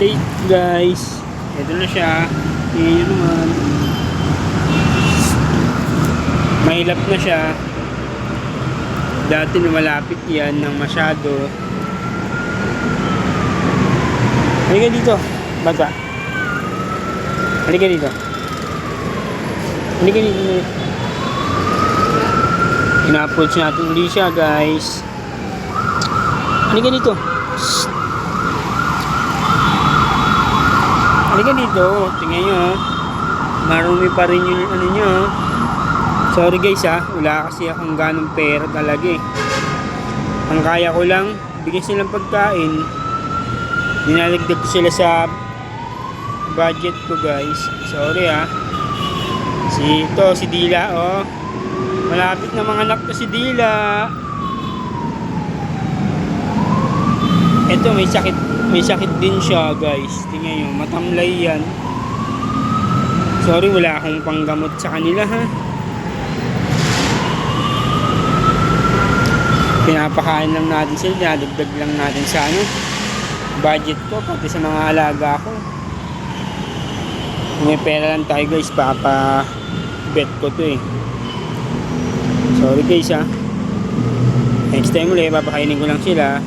Okay guys, ito na siya. Tingnan nyo naman. Mahilap na siya. Dati na malapit yan ng masyado. Halika dito, bata. Halika dito. Halika dito. Ina-approach natin uli siya guys. Halika dito. Shhh. Halika dito. Tingnan nyo. Marumi pa rin yung ano nyo. Sorry guys wala kasi akong ganong pera talaga eh. Ang kaya ko lang, bigyan silang pagkain. Dinalagdag ko sila sa budget ko guys. Sorry si Dila malapit na mga anak ko si Dila. Ito may sakit din siya guys. Tingnan nyo, matamlay yan. Sorry, wala akong panggamot sa kanila Pinapakain lang natin sila, dinadagdag lang natin sa budget ko, pati sa mga alaga ko. Kung may pera lang tayo guys, bet ko to eh. Sorry guys next time ulit, papakainin ko lang sila.